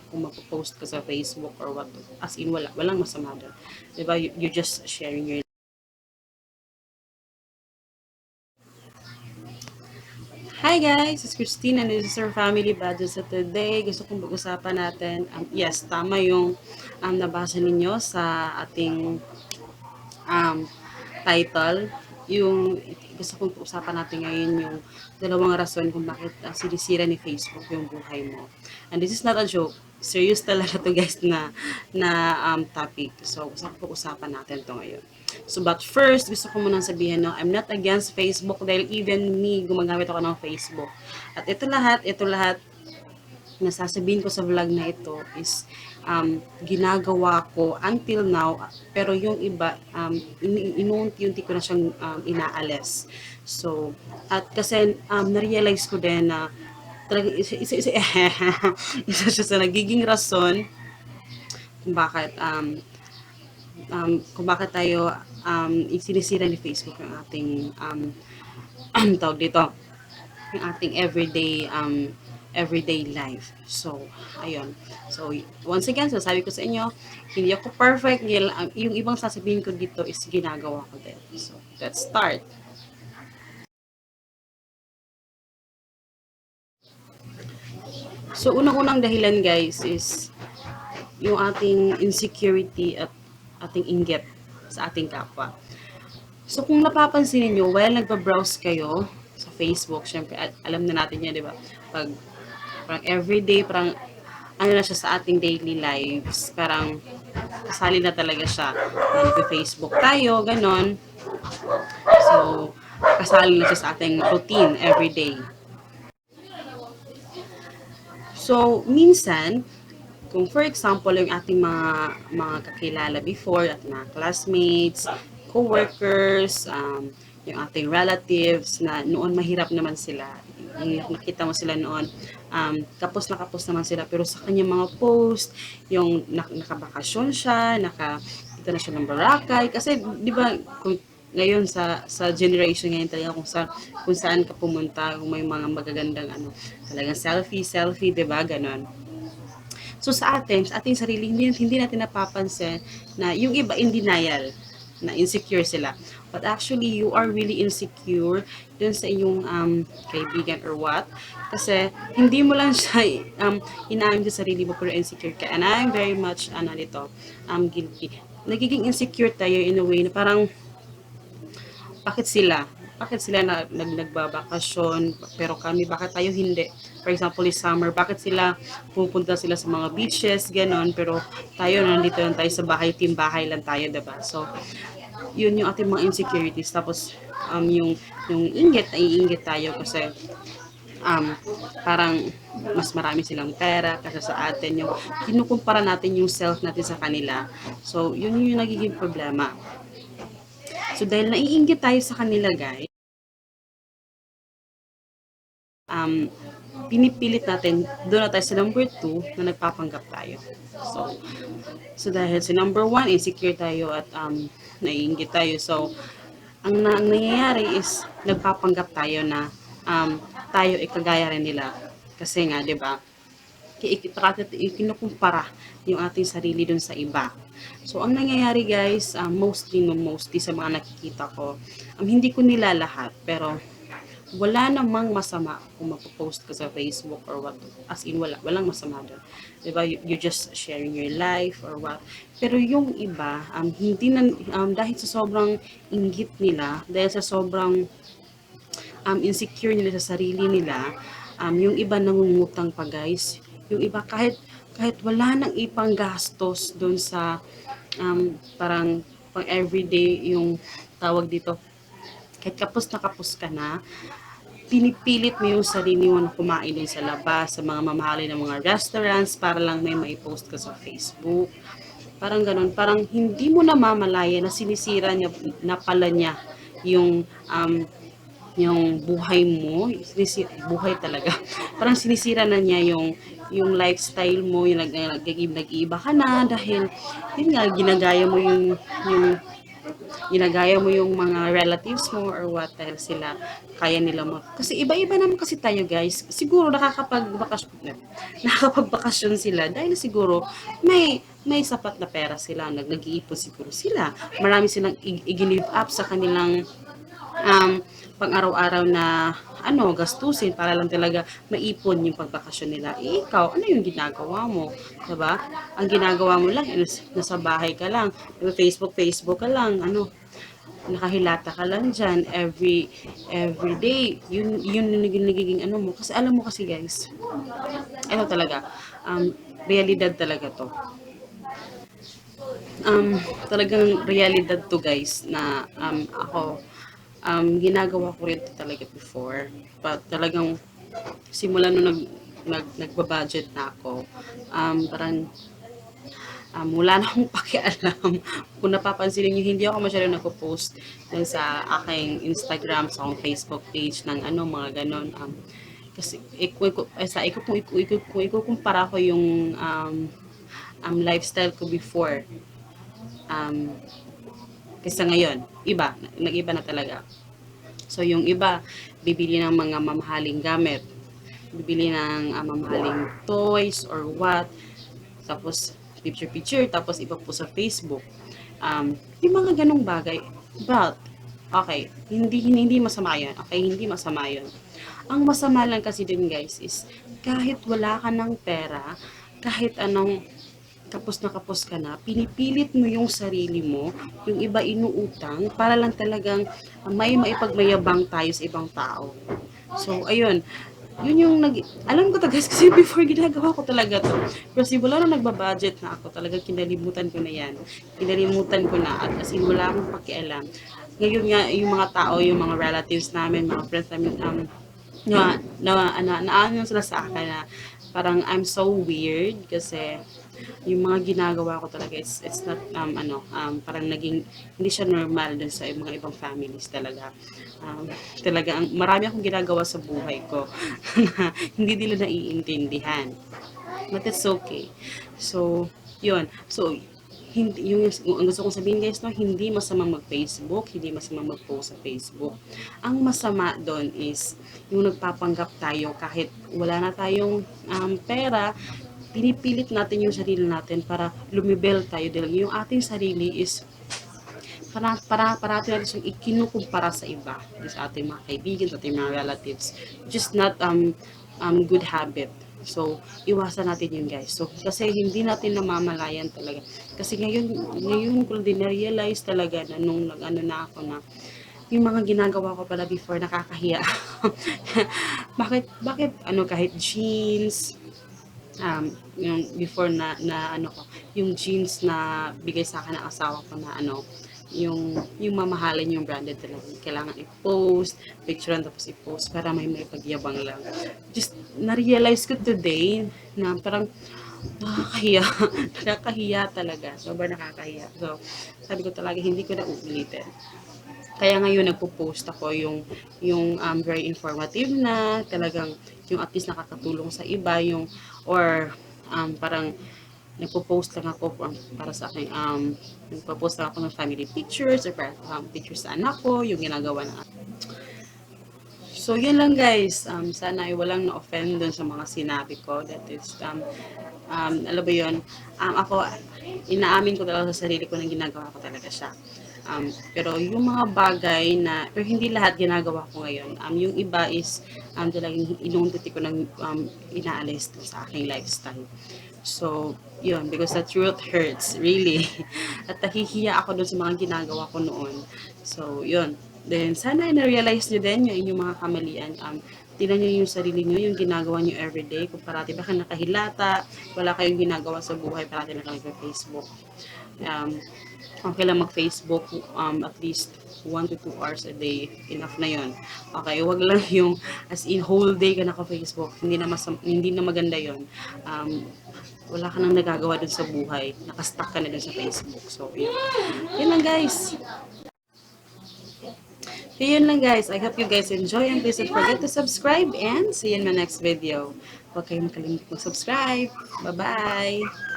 kung mag-post ka sa Facebook or what. As in, walang masama doon. Diba? You're just sharing your. Hi guys, it's Christine and this is our family budget. So today, gusto kong pag-usapan natin, yes, tama yung nabasa ninyo sa ating title. Yung gusto kong pag-usapan natin ngayon yung dalawang rason kung bakit sinisira ni Facebook yung buhay mo. And this is not a joke. Serious talaga to guys na topic. So, gusto kong pag-usapan natin to ngayon. So, but first, gusto ko munang sabihin, no, I'm not against Facebook dahil even me, gumagamit ako ng Facebook. At ito lahat, nasasabihin ko sa vlog na ito is ginagawa ko until now, pero yung iba, inuunti-unti ko na siyang inaalis. So, at kasi na-realize ko din na talaga isa siya sa nagiging rason kung bakit tayo isinisira ni Facebook yung ating tawag dito, yung ating everyday life. So, ayun. So, once again, sasabi ko sa inyo, hindi ako perfect. Yung ibang sasabihin ko dito is ginagawa ko din. So, let's start. So, unang-unang dahilan guys is yung ating insecurity at ating inggit sa ating kapwa. So, kung napapansin niyo while nagba-browse kayo sa Facebook, syempre, alam na natin yan, di ba? Parang everyday, parang ano na siya sa ating daily lives, parang kasali na talaga siya. Nag-Facebook tayo, ganon. So, kasali na siya sa ating routine everyday. So, minsan, kung for example, yung ating mga kakilala before, at mga classmates, co-workers, yung ating relatives, na noon mahirap naman sila. Yung nakita mo sila noon, kapos na kapos naman sila, pero sa kanyang mga post, yung nakabakasyon siya, nakita na siya ng Boracay, kasi di ba, ngayon sa generation ngayon talaga kung saan ka pumunta, kung may mga magagandang talagang selfie, 'di ba? Ganon. So sa atin, sa ating sarili, hindi natin napapansin na yung iba in denial, na insecure sila. But actually, you are really insecure dun sa iyong kaibigan or what. Kasi hindi mo lang siya inaamin sa sarili mo pero insecure ka. And I'm very much guilty. Nagiging insecure tayo in a way na parang bakit sila? Bakit sila nagbabakasyon, pero kami, bakit tayo hindi? For example, is summer, bakit sila pupunta sila sa mga beaches, ganon, pero tayo nandito lang tayo sa bahay, team bahay lang tayo, diba? So, yun yung ating mga insecurities. Tapos, yung naiinggit tayo kasi parang mas marami silang pera kasi sa atin, yung kinukumpara natin yung self natin sa kanila. So, yun yung nagiging problema. So, dahil naiinggit tayo sa kanila, guys, pinipilit natin, doon na tayo sa number 2 na nagpapanggap tayo. So dahil sa number 1, insecure tayo at naiinggit tayo. So, ang nangyayari is nagpapanggap tayo na tayo ay kagaya rin nila. Kasi nga, di ba, kinukumpara yung ating sarili dun sa iba. So, ang nangyayari guys, mostly sa mga nakikita ko, hindi ko nila lahat, pero wala namang masama kung magpo-post ka sa Facebook or what. As in, walang masama doon. Diba? You're just sharing your life or what. Pero yung iba, hindi na, dahil sa sobrang inggit nila, dahil sa sobrang insecure nila sa sarili nila, yung iba nangungutang pa guys. Yung iba kahit wala nang ipang gastos doon sa parang pang everyday yung tawag dito, kahit kapos na kapos ka na, pinipilit mo yung sarili mo na kumain din sa labas, sa mga mamahalin ng mga restaurants para lang may maipost ka sa Facebook. Parang ganun, parang hindi mo namamalaya na sinisira niya na pala niya yung buhay mo, buhay talaga. Parang sinisira na niya yung lifestyle mo, yung nag-iiba ka na dahil yun nga ginagaya mo yung ginagaya mo yung mga relatives mo or what dahil sila kaya nila mo. Kasi iba-iba naman kasi tayo guys. Siguro nakakapagbakasyon sila dahil siguro may sapat na pera sila, nag-iipon siguro sila. Marami silang i-give up sa kanilang um, pang-araw-araw na gastusin para lang talaga maipon yung pagbakasyon nila. Eh, ikaw, ano yung ginagawa mo? Diba? Ang ginagawa mo lang is nasa bahay ka lang, Facebook ka lang, nakahilata ka lang dyan every day. Yun yung nagiging mo. Kasi alam mo kasi guys, ito talaga, realidad talaga to. Talagang realidad to guys na ako ginagawa ko rin to talaga before, but talagang simula nung nagbabudget na ako, parang wala na akong pakialam. Kung napapansin niyo, hindi ako masyadong nagpo-post dun sa aking Instagram, sa akong Facebook page ng mga ganon. Kasi kung ikukumpara ko yung lifestyle ko before, um, kaysa ngayon, nag-iba na talaga. So, yung iba, bibili ng mga mamahaling gamit, bibili ng mamahaling toys or what, tapos picture-picture, tapos iba po sa Facebook. Yung mga ganong bagay. But, okay, hindi masama yun. Okay, hindi masama yun. Ang masama lang kasi din guys is, kahit wala ka ng pera, kahit anong kapos ka na, pinipilit mo yung sarili mo, yung iba inuutang, para lang talagang maipagmayabang tayo sa ibang tao. So, ayun, yun yung alam ko to guys, kasi before ginagawa ko talaga to. Pero simula nung nagbabudget na ako, talaga kinalimutan ko na yan. Kinalimutan ko na, at kasi wala akong pakialam. Ngayon nga, yung mga tao, yung mga relatives namin, mga friends namin, ano sila sa akin na parang I'm so weird kasi yung mga ginagawa ko talaga it's not parang naging hindi siya normal dun sa mga ibang families talaga. Talaga marami akong ginagawa sa buhay ko na hindi nila naiintindihan, but it's okay. So yun, so hindi yung ang gusto kong sabihin guys, no, hindi masamang mag-Facebook, hindi masamang mag-post sa Facebook. Ang masama doon is yung nagpapanggap tayo kahit wala na tayong pera, pinipilit natin yung sarili natin para lumibel tayo dahil yung ating sarili is parati natin yung ikinukumpara sa iba, sa ating mga kaibigan, sa ating mga relatives, just not good habit. So, iwasan natin yun guys. So, kasi hindi natin namamalayan talaga. Kasi ngayon ko din na-realize talaga na nung na ako na yung mga ginagawa ko pala before nakakahiya. bakit kahit jeans, yung before ko, yung jeans na bigay sa akin ng asawa ko na yung mamahalin yung branded talaga. Kailangan i-post, picturean tapos i-post para may pagyabang lang. Just na-realize ko today na parang nakakahiya. Nakakahiya talaga. Sobrang nakakahiya. So, sabi ko talaga hindi ko na uulitin. Kaya ngayon nagpo-post ako yung very informative na talagang yung at least nakakatulong sa iba or parang nagpo-post lang ako para sa akin nagpo-post lang ako ng family pictures or pictures sa anak ko, yung ginagawa ng. So, yun lang guys. Sana ay walang na-offend dun sa mga sinabi ko. That is, alam ba yun? Ako, inaamin ko talaga sa sarili ko na ginagawa ko talaga siya. Pero yung mga bagay pero hindi lahat ginagawa ko ngayon. Yung iba is, talagang inunti ko ng inaalis sa aking lifestyle. So, yun, because the truth hurts, really. At nahihiya ako dun sa mga ginagawa ko noon. So, yun. Then, sana na-realize nyo din yung inyong mga kamalian. Tingnan nyo yung sarili nyo, yung ginagawa nyo everyday. Kung parati baka nakahilata, wala kayong ginagawa sa buhay, parati lang kayo sa Facebook. Okay lang mag-Facebook at least 1 to 2 hours a day. Enough na yon. Okay, wag lang yung as in whole day ka naka-Facebook. Hindi na maganda yon. Wala ka nang nagagawa dun sa buhay. Nakastuck ka na dun sa Facebook. So, yun. Yun lang guys. So, yun lang guys. I hope you guys enjoy and please don't forget to subscribe and see you in my next video. Huwag kayong makalimutan mag-subscribe. Bye-bye!